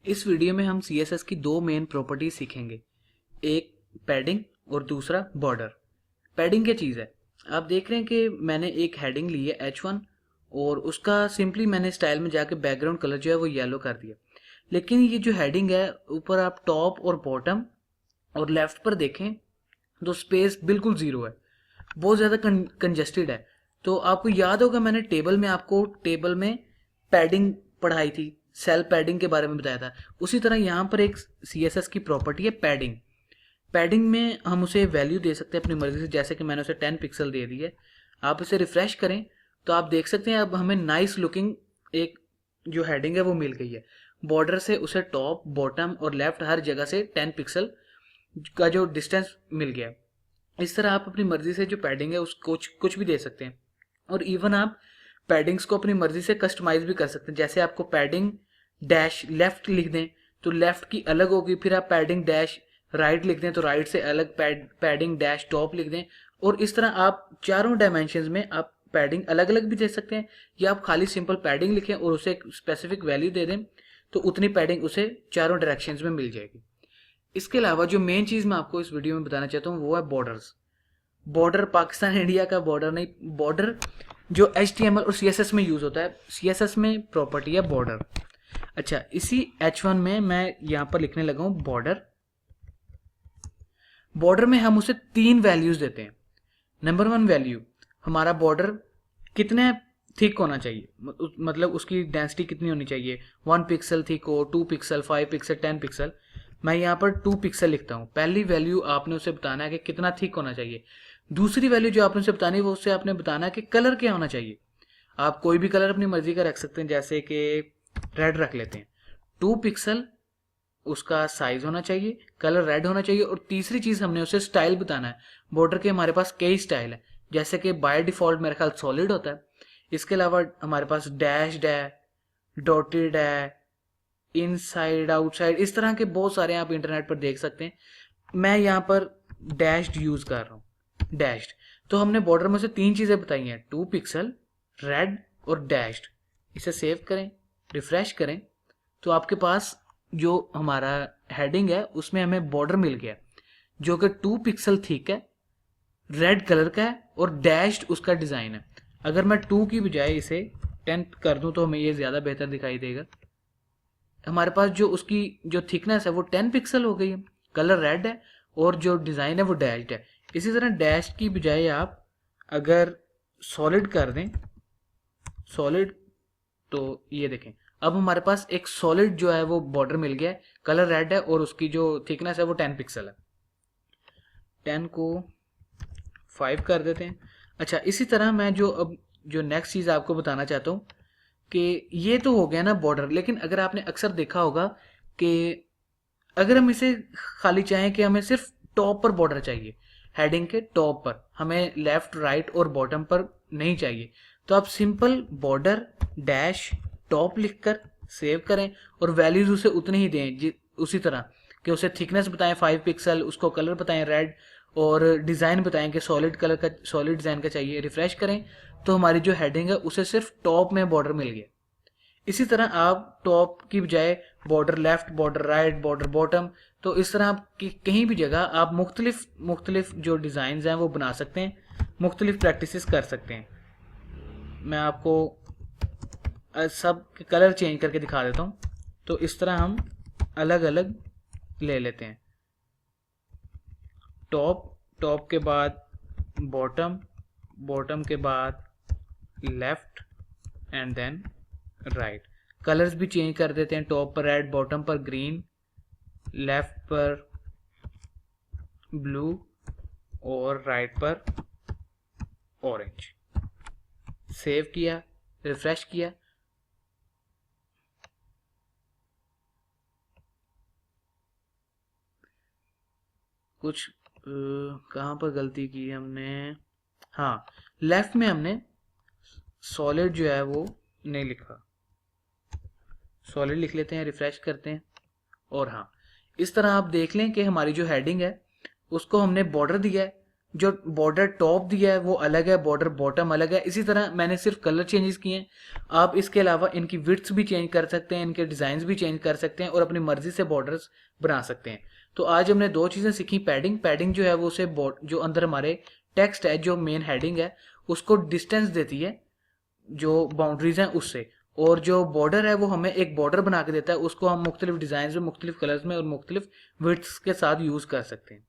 इस वीडियो में हम CSS की दो मेन प्रॉपर्टीज सीखेंगे, एक पैडिंग और दूसरा बॉर्डर। पैडिंग क्या चीज़ है? आप देख रहे हैं कि मैंने एक हेडिंग ली है H1 और उसका सिंपली मैंने स्टाइल में जाके बैकग्राउंड कलर जो है वो येलो कर दिया। लेकिन ये जो हेडिंग है ऊपर आप टॉप और बॉटम और लेफ्ट पर देखें तो स्पेस बिल्कुल ज़ीरो है, बहुत ज़्यादा कंजेस्टेड है। तो आपको याद होगा मैंने टेबल में पैडिंग पढ़ाई थी, सेल पैडिंग के बारे में बताया था। उसी तरह यहाँ पर एक CSS की प्रॉपर्टी है पैडिंग। पैडिंग में हम उसे वैल्यू दे सकते हैं अपनी मर्जी से, जैसे कि मैंने उसे 10 पिक्सल दे दी है। आप इसे रिफ्रेश करें तो आप देख सकते हैं अब हमें नाइस लुकिंग एक जो हेडिंग है वो मिल गई है। बॉर्डर से उसे टॉप बॉटम और लेफ्ट हर जगह से 10 पिक्सल का जो डिस्टेंस मिल गया। इस तरह आप अपनी मर्जी से जो पैडिंग है उसको कुछ भी दे सकते हैं और इवन आप पैडिंग्स को अपनी मर्जी से कस्टमाइज भी कर सकते हैं। जैसे आपको पैडिंग डैश लेफ्ट लिख दें तो लेफ्ट की अलग होगी, फिर आप पैडिंग डैश राइट लिख दें तो राइट से अलग पैडिंग डैश टॉप लिख दें। और इस तरह आप चारों डायमेंशंस में आप पैडिंग अलग अलग भी दे सकते हैं, या आप खाली सिंपल पैडिंग लिखें और उसे एक स्पेसिफिक वैल्यू दे दें तो उतनी पैडिंग उसे चारों डायरेक्शंस में मिल जाएगी। इसके अलावा जो मेन चीज़ मैं आपको इस वीडियो में बताना चाहता हूँ वो है बॉर्डर्स। बॉर्डर पाकिस्तान इंडिया का बॉर्डर नहीं, बॉर्डर जो HTML और CSS में यूज़ होता है। CSS में प्रॉपर्टी है बॉर्डर। अच्छा, इसी H1 में मैं यहाँ पर लिखने लगा हूँ बॉर्डर। बॉर्डर में हम उसे 3 वैल्यूज़ देते हैं। नंबर 1 वैल्यू, हमारा बॉर्डर कितने थिक होना चाहिए, मतलब उसकी डेंसिटी कितनी होनी चाहिए। 1 पिक्सल थिक हो, 2 पिक्सल, 5 पिक्सल, 10 पिक्सल। मैं यहाँ पर 2 पिक्सल लिखता हूँ। पहली वैल्यू आपने उसे बताना है कि कितना थिक होना चाहिए। दूसरी वैल्यू जो आपने उसे बतानी है वो उससे आपने बताना है कि कलर क्या होना चाहिए। आप कोई भी कलर अपनी मर्जी का रख सकते हैं, जैसे कि रेड रख लेते हैं। 2 पिक्सल उसका साइज होना चाहिए, कलर रेड होना चाहिए। और तीसरी चीज़ हमने उसे स्टाइल बताना है। बॉर्डर के हमारे पास कई स्टाइल है, जैसे कि बाय डिफॉल्ट मेरे ख्याल सॉलिड होता है। इसके अलावा हमारे पास डैश्ड है, डॉटेड है, इनसाइड आउटसाइड, इस तरह के बहुत सारे आप इंटरनेट पर देख सकते हैं। मैं यहाँ पर डैश्ड यूज कर रहा हूँ, डैश्ड। तो हमने बॉर्डर में से 3 चीजें बताई हैं, 2 पिक्सल, रेड और डैश्ड। इसे सेव करें, रिफ्रेश करें तो आपके पास जो हमारा हेडिंग है उसमें हमें बॉर्डर मिल गया जो कि 2 पिक्सल थिक है, रेड कलर का है और डैश्ड उसका डिजाइन है। अगर मैं 2 की बजाय इसे 10 कर दूं तो हमें ये ज्यादा बेहतर दिखाई देगा। हमारे पास जो उसकी जो थिकनेस है वो 10 पिक्सल हो गई है, कलर रेड है और जो डिज़ाइन है वो डैश्ड है। इसी तरह डैश की बजाय आप अगर सॉलिड कर दें, सॉलिड, तो ये देखें अब हमारे पास एक सॉलिड जो है वो बॉर्डर मिल गया है, कलर रेड है और उसकी जो थिकनेस है वो 10 पिक्सल है। 10 को 5 कर देते हैं। अच्छा, इसी तरह मैं जो नेक्स्ट चीज़ आपको बताना चाहता हूँ कि ये तो हो गया ना बॉर्डर। लेकिन अगर आपने अक्सर देखा होगा कि अगर हम इसे खाली चाहें कि हमें सिर्फ टॉप पर बॉर्डर चाहिए, हेडिंग के टॉप पर, हमें लेफ्ट राइट और बॉटम पर नहीं चाहिए, तो आप सिंपल बॉर्डर डैश टॉप लिखकर सेव करें और वैल्यूज उसे उतने ही दें उसी तरह कि उसे थिकनेस बताएं 5 पिक्सल, उसको कलर बताएं रेड और डिज़ाइन बताएं कि सॉलिड कलर का, सॉलिड डिज़ाइन का चाहिए। रिफ्रेश करें तो हमारी जो हेडिंग है उसे सिर्फ टॉप में बॉर्डर मिल गया। इसी तरह आप टॉप की बजाय border left, border right, border bottom, तो इस तरह आप कहीं भी जगह आप मुख्तलिफ जो डिज़ाइन हैं वो बना सकते हैं, मुख्तलिफ प्रैक्टिसेस कर सकते हैं। मैं आपको सब कलर चेंज करके दिखा देता हूँ। तो इस तरह हम अलग अलग ले लेते हैं। टॉप, टॉप के बाद बॉटम, बॉटम के बाद left and then right. Colours भी चेंज कर देते हैं, टॉप पर रेड, बॉटम पर ग्रीन, लेफ्ट पर ब्लू और राइट पर ऑरेंज। सेव किया, रिफ्रेश किया। कुछ कहाँ पर गलती की हमने, हाँ, लेफ्ट में हमने सॉलिड जो है वो नहीं लिखा, सॉलिड लिख लेते हैं, रिफ्रेश करते हैं। और हाँ, इस तरह आप देख लें कि हमारी जो हेडिंग है उसको हमने बॉर्डर दिया है, जो बॉर्डर टॉप दिया है वो अलग है, बॉर्डर बॉटम अलग है। इसी तरह मैंने सिर्फ कलर चेंजेस किए हैं। आप इसके अलावा इनकी विड्थ्स भी चेंज कर सकते हैं, इनके डिज़ाइन भी चेंज कर सकते हैं और अपनी मर्जी से बॉर्डर्स बना सकते हैं। तो आज हमने दो चीज़ें सीखी। पैडिंग जो है वो उसे जो अंदर हमारे टेक्स्ट है, जो मेन हेडिंग है, उसको डिस्टेंस देती है जो बाउंड्रीज हैं उससे। और जो बॉर्डर है वो हमें एक बॉर्डर बना के देता है, उसको हम मुख्तलिफ डिज़ाइन में, मुख्तलिफ कलर्स में और मुख्तलिफ विड्थ्स के साथ यूज़ कर सकते हैं।